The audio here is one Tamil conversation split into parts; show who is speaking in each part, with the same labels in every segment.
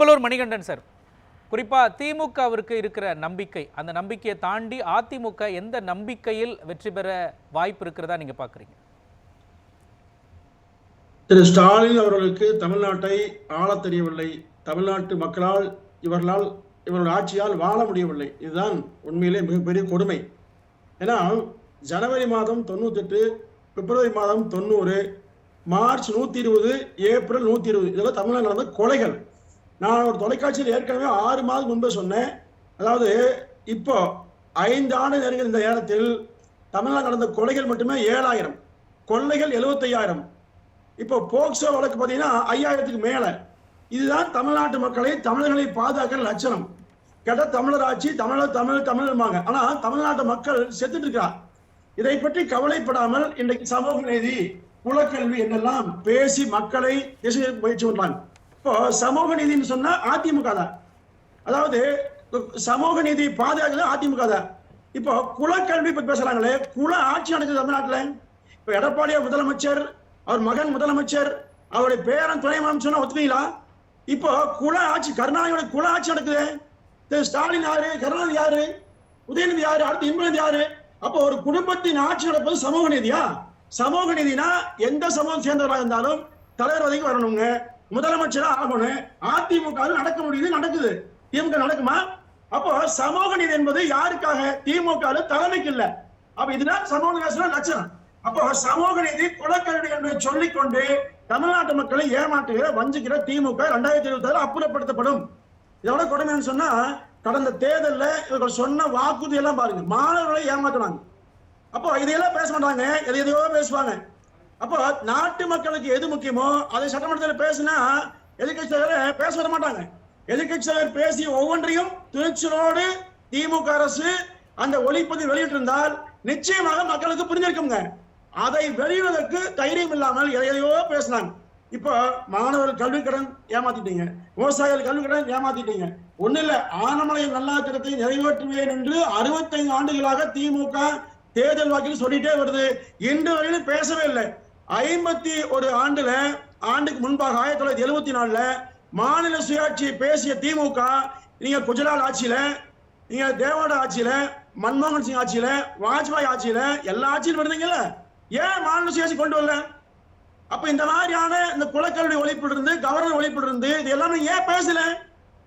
Speaker 1: பெரம்பலூர் மணிகண்டன் சார், குறிப்பாக திமுகவிற்கு இருக்கிற நம்பிக்கை, அந்த நம்பிக்கையை தாண்டி அதிமுக எந்த நம்பிக்கையில் வெற்றி பெற வாய்ப்பு இருக்கிறதா நீங்க பாக்குறீங்க?
Speaker 2: திரு ஸ்டாலின் அவர்களுக்கு தமிழ்நாட்டை ஆள தெரியவில்லை. தமிழ்நாட்டு மக்களால் இவருடைய ஆட்சியால் வாழ முடியவில்லை. இதுதான் உண்மையிலே மிகப்பெரிய கொடுமை. ஏன்னா ஜனவரி மாதம் 98, பிப்ரவரி மாதம் 90, மார்ச் 120, ஏப்ரல் 120, இதெல்லாம் தமிழ்நாடு நடந்த கொலைகள். நான் ஒரு தொலைக்காட்சியில் ஏற்கனவே 6 மாதம் முன்பே சொன்னேன். அதாவது இப்போ 5 ஆண்டு நெருங்கிய இந்த நேரத்தில் தமிழ்நாடு நடந்த கொலைகள் மட்டுமே 7000, கொள்ளைகள் 75000. இப்போ போக்சோ வழக்கு பார்த்தீங்கன்னா 5000க்கு மேல. இதுதான் தமிழ்நாட்டு மக்களை, தமிழர்களை பாதுகாக்கிற லட்சணம். கேட்ட தமிழர் ஆட்சி, தமிழர்மாங்க. ஆனா தமிழ்நாட்டு மக்கள் செத்துட்டு இருக்கிறார். இதை பற்றி கவலைப்படாமல் இன்றைக்கு சமூக நீதி, குலக்கல்வி என்னெல்லாம் பேசி மக்களை முயற்சி பண்றாங்க. இப்போ சமூக நீதினு சொன்னா அதிமுக தான். அதாவது சமூக நீதி பாதுகாக்கிறது அதிமுக தான். இப்போ குலக்கல்வி பத்தி பேசுறாங்களே, குல ஆட்சி நடக்குது தமிழ்நாட்டில். இப்போ எடப்பாடியார் முதலமைச்சர், அவர் மகன் முதலமைச்சர், அவருடைய பேரன் துணை முதலமைச்சர் ஒத்துவீங்களா? இப்போ குல ஆட்சி, கருணாநிதியோட குல ஆட்சி நடக்குது. ஸ்டாலின் யாரு, கருணாநிதி யாரு, உதயநிதி யாரு, அடுத்து இன்பநிதி யாரு? அப்போ ஒரு குடும்பத்தின் ஆட்சி நடப்பது சமூக நீதியா? சமூக நீதினா எந்த சமூகம் சேர்ந்தவராக இருந்தாலும் தலைவர் வரைக்கும் வரணுங்க, முதலமைச்சரா ஆகணும். அதிமுக நடக்க முடியுது, நடக்குது. திமுக நடக்குமா? அப்போ சமூக நீதி என்பது யாருக்காக? திமுக தலைமைக்கு இல்ல. அப்ப இதுதான் சமூக நீதி லட்சணம். அப்போ சமூக நீதி, குலக்கல்வி என்று சொல்லிக்கொண்டு தமிழ்நாட்டு மக்களை ஏமாற்றுகிற, வஞ்சிக்கிற திமுக 2026 அப்புறப்படுத்தப்படும். இதோட கொடுமைன்னு சொன்னா, கடந்த தேர்தலில் இவர்கள் சொன்ன வாக்குறுதி எல்லாம் பாருங்க, மாணவர்களை ஏமாத்துறாங்க. அப்போ இதையெல்லாம் பேச மாட்டாங்க, எதையோ பேசுவாங்க. அப்போ நாட்டு மக்களுக்கு எது முக்கியமோ அதை சட்டமன்றத்தில் பேசினா எதிர்கட்சி தலைவர் பேச வர மாட்டாங்க. எதிர்கட்சி தலைவர் பேசி ஒவ்வொன்றையும் திருச்சியோடு திமுக அரசு அந்த ஒளிப்பதிவு வெளியிட்டிருந்தால் நிச்சயமாக மக்களுக்கு புரிஞ்சிருக்குங்க. அதை வெளியிடுவதற்கு தைரியம் இல்லாமல் எதையோ பேசினாங்க. இப்போ மாணவர்கள் கல்வி கடன் ஏமாத்திட்டீங்க, விவசாயிகள் கல்வி கடன் ஏமாத்திட்டீங்க. ஒண்ணு இல்ல, ஆனமலை நல்லா திட்டத்தை நிறைவேற்றுவேன் என்று 65 ஆண்டுகளாக திமுக தேர்தல் வாக்கில் சொல்லிட்டே வருது. இன்று வரையிலும் பேசவே இல்லை. 51 ஆண்டுக்கு முன்பாக 1974 மாநில சுயாட்சியை பேசிய திமுக, நீங்க குஜராத் ஆட்சியில, நீங்க தேவாட ஆட்சியில, மன்மோகன் சிங் ஆட்சியில, வாஜ்பாய் ஆட்சியில, எல்லா ஆட்சியிலும் வருதுங்கல்ல, ஏன் மாநில சுயாட்சி கொண்டு வரல? அப்ப இந்த மாதிரியான இந்த குலக்கல்வி ஒழிப்பு இருந்து, கவர்னர் ஒழிப்பு இருந்து, இது எல்லாமே ஏன் பேசல?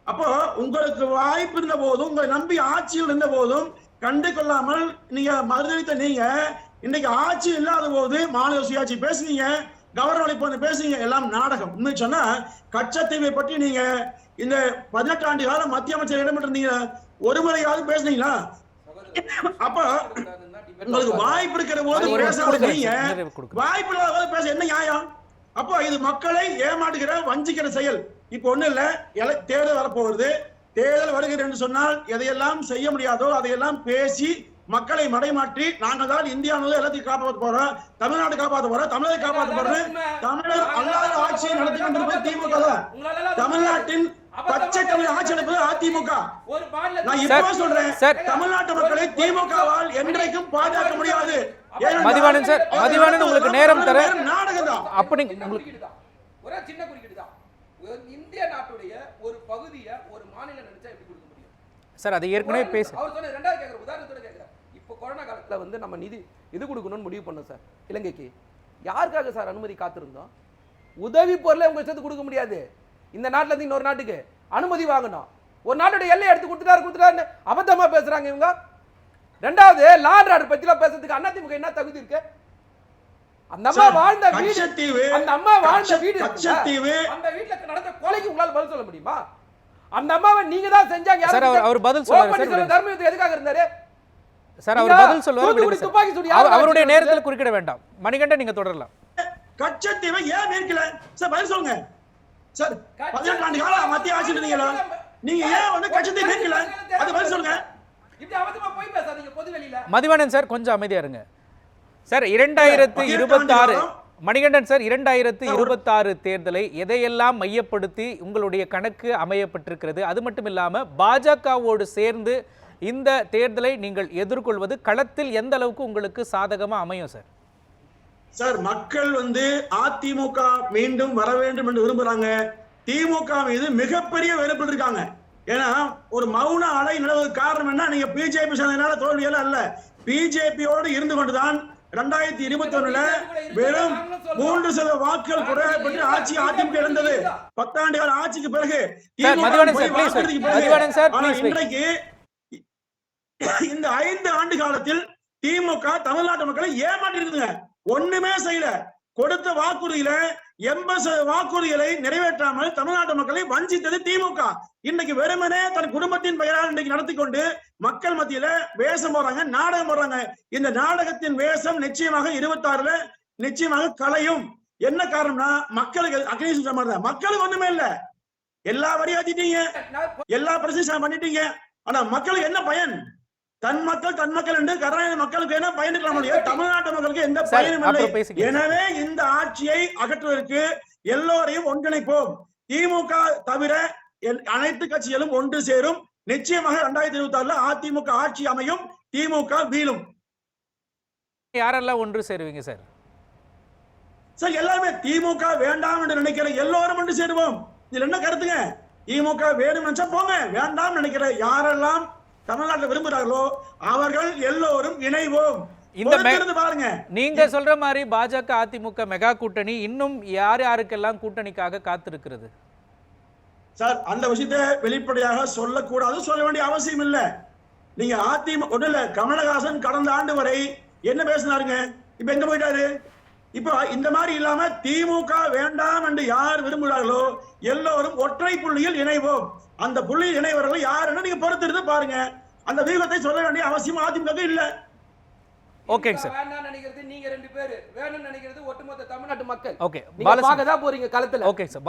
Speaker 2: அப்போ உங்களுக்கு வாய்ப்பு இருந்த போதும், உங்களை நம்பி ஆட்சியில் இருந்த போதும் கண்டு கொள்ளாமல் நீங்க மறுதளித்த நீங்க, இன்னைக்கு ஆட்சி இல்லாத போது மாநில சுயாட்சி பேசுனீங்க, கவர்னர் ஒழிப்பு பேசுனீங்க. எல்லாம் நாடகம். உண்மை சொன்னா கச்சத்தீவை பற்றி நீங்க இந்த 18 ஆண்டு காலம் மத்திய அமைச்சர் இடம்பெற்றிருந்தீங்க, ஒரு முறையாவது பேசுனீங்களா? அப்ப உங்களுக்கு வாய்ப்பு இருக்கிற போது வாய்ப்பு இல்லாத போது பேச என்ன நியாயம்? அப்போ இது மக்களை ஏமாற்றுகிற, வஞ்சிக்கிற செயல். இப்ப ஒண்ணு இல்ல, தேர்தல் வரப்போகுது. தேர்தல் வருகிறது என்று சொன்னால் எதையெல்லாம் செய்ய முடியாதோ அதையெல்லாம் பேசி மக்களை மடைமாற்றி, நாங்கள் தான் இந்தியா எல்லாத்தையும் காப்பாற்ற போறோம், தமிழ்நாடு காப்பாற்ற போறோம், தமிழரை காப்பாற்ற போறோம். தமிழர் அல்லாத ஆட்சியை நடத்தி கொண்டிருப்பது திமுக தான். தமிழ்நாட்டின் பச்சை தமிழ் ஆட்சி நடப்பது அதிமுக. நான் இப்போ சொல்றேன், தமிழ்நாட்டு மக்களை திமுகவால் என்றைக்கும் பாதுகாக்க முடியாது.
Speaker 1: மதிவாணன் சார், மதிவாணன் உங்களுக்கு நேரம் தர
Speaker 2: நாடகம் தான்.
Speaker 1: அப்படி
Speaker 3: ஒரு சின்ன குறியீடு தான். இந்திய நாட்டுடைய ஒரு பகுதியை ஒரு மாநிலம் நினைச்சா எப்படி கொடுக்க முடியும்
Speaker 1: சார்? அது ஏற்கனவே பேச
Speaker 3: அவர் சொன்ன ரெண்டாவது கேட்குற உதாரணத்தோட கேட்குறேன். இப்போ கொரோனா காலத்தில் வந்து நம்ம நிதி இது கொடுக்கணும்னு முடிவு பண்ணோம் சார். இலங்கைக்கு யாருக்காக சார் அனுமதி காத்திருந்தோம்? உதவி பொருளை உங்க சேர்த்து கொடுக்க முடியாது. இந்த நாட்டில் இருந்து இன்னொரு நாட்டுக்கு அனுமதி வாங்கணும். ஒரு நாட்டுடைய எல்லை எடுத்து கொடுத்துட்டாரு அபத்தமா பேசுறாங்க இவங்க. ரெண்டாவது லாண்ட் ஆர்டர் பத்திலாம் பேசுறதுக்கு அதிமுக என்ன தகுதி இருக்கு? அந்த அம்மா வாழ்ந்த வீடு, அந்த அம்மா வாழ்ந்த வீடு, அந்த வீட்டுல நடந்த கொலைக்கு உங்களால பதில் சொல்ல முடியுமா? அந்த அம்மாவை நீங்க தான் செஞ்சாங்க
Speaker 1: சார். அவர் பதில் சொல்றாரு.
Speaker 3: தர்மயுத்தம் எதுக்காக இருந்தாரு
Speaker 1: சார்? அவர் பதில் சொல்வார். அவருடைய நேரத்தில் குறுக்கிட வேண்டாம். மணிகண்டன் நீங்க தொடரலாம்.
Speaker 2: கச்சத்தீவை ஏன் மேற்கல சார்? பதில் சொல்லுங்க சார். 18 ஆண்டு காலம் மத்திய ஆட்சி இருந்தீங்களா? நீங்க ஏன் வந்து கச்சத்தீவை மேற்கல? அது பதில் சொல்லுங்க.
Speaker 3: இப்படி அவதமா போய் பேசாதீங்க பொதுவெளியில.
Speaker 1: மதிவாணன் சார் கொஞ்சம் அமைதியா இருங்க சார். 2026 மணிகண்டன் சார், 2026 தேர்தலை எதையெல்லாம் மையப்படுத்தி உங்களுடைய கணக்கு அமையப்பட்டிருக்கிறது? அது மட்டும் இல்லாம பாஜகவோடு சேர்ந்து இந்த தேர்தலை நீங்கள் எதிர்கொள்வது களத்தில் எந்த அளவுக்கு உங்களுக்கு சாதகமா அமையும் சார்?
Speaker 2: சார், மக்கள் வந்து அதிமுக மீண்டும் வர வேண்டும் என்று விரும்புறாங்க. திமுக மீது மிகப்பெரிய வெறுப்பில் இருக்காங்க. ஏன்னா ஒரு மௌன அலை நிலவுக்கு காரணம் என்ன? நீங்க பிஜேபி சேர்ந்ததுனால தோல்வியெல்லாம் அல்ல. பிஜேபியோடு இருந்து கொண்டுதான் 2021 வெறும் 3% வாக்குகள் குறையப்பட்டு ஆட்சி அதிமுக இழந்தது. 10 ஆண்டு கால ஆட்சிக்கு பிறகு இன்றைக்கு இந்த 5 ஆண்டு காலத்தில் திமுக தமிழ்நாட்டு மக்களை ஏமாற்றிருக்குங்க. ஒண்ணுமே செய்யல. கொடுத்த வாக்குறுதியில 80% வாக்குறுதிகளை நிறைவேற்றாமல் தமிழ்நாட்டு மக்களை வஞ்சித்தது திமுக. இன்னைக்கு வெறுமனே தன் குடும்பத்தின் பெயரால் இன்னைக்கு நடத்தி கொண்டு மக்கள் மத்தியில வேஷம் போறாங்க, நாடகம் போடுறாங்க. இந்த நாடகத்தின் வேஷம் நிச்சயமாக 26ல நிச்சயமாக கலையும். என்ன காரணம்னா மக்களுக்கு அக்னி சுற்ற மாதிரி தான். மக்களுக்கு ஒண்ணுமே இல்ல. எல்லா வரி ஆத்திட்டீங்க, எல்லா பிரச்சனையும் பண்ணிட்டீங்க. ஆனா மக்களுக்கு என்ன பயன்? தன் மக்கள் என்று கர்நாடக மக்களுக்கு என்ன பயன் இருக்க முடியாது. தமிழ்நாட்டு மக்களுக்கு எந்த பயனும் இல்லை. எனவே இந்த ஆட்சியை அகற்றுவதற்கு எல்லோரையும் ஒன்றிணைப்போம். திமுக தவிர அனைத்து கட்சிகளும் ஒன்று சேரும். நிச்சயமாக 2026 அதிமுக ஆட்சி அமையும், திமுக வீழும்.
Speaker 1: யாரெல்லாம் ஒன்று சேருவீங்க சார்?
Speaker 2: சார் எல்லாருமே திமுக வேண்டாம் என்று நினைக்கிற எல்லோரும் ஒன்று சேருவோம். இதுல என்ன கருத்துங்க? திமுக வேணும் நினைச்சா போங்க, வேண்டாம் நினைக்கிற யாரெல்லாம் தமிழ்நாட்டில் விரும்புகிறார்களோ அவர்கள் எல்லோரும் இணைவோம். பாருங்க,
Speaker 1: நீங்க சொல்ற மாதிரி பாஜக அதிமுக மெகா கூட்டணி இன்னும் யார் யாருக்கெல்லாம் கூட்டணிக்காக காத்திருக்கிறது?
Speaker 2: சார் அந்த விஷயத்தை வெளிப்படையாக சொல்லக்கூடாது, சொல்ல வேண்டிய அவசியம் இல்ல. நீங்க அதிமுக ஒண்ணு இல்ல, கமலஹாசன் கடந்த ஆண்டு வரை என்ன பேசினாருங்க? இப்ப எங்க போயிட்டாரு? இப்ப இந்த மாதிரி இல்லாம திமுக வேண்டாம் என்று யார் விரும்புகிறார்களோ எல்லோரும் ஒற்றை புள்ளியில் இணைவோம். அந்த புள்ளியில் இணைவர்கள் யாருன்னு நீங்க பொறுத்திருந்து பாருங்க. அந்த வியூகத்தை சொல்ல வேண்டிய அவசியம் அதிமுக இல்ல.
Speaker 1: ஓகேங்க சார்.
Speaker 3: வேண்டாம் நினைக்கிறது நீங்க 2 பேர், வேணும்னு நினைக்கிறது ஒட்டுமொத்த தமிழ்நாட்டு மக்கள்.
Speaker 1: ஓகே,
Speaker 3: நீங்க பார்க்க தான் போறீங்க களத்துல.
Speaker 1: Okay sir.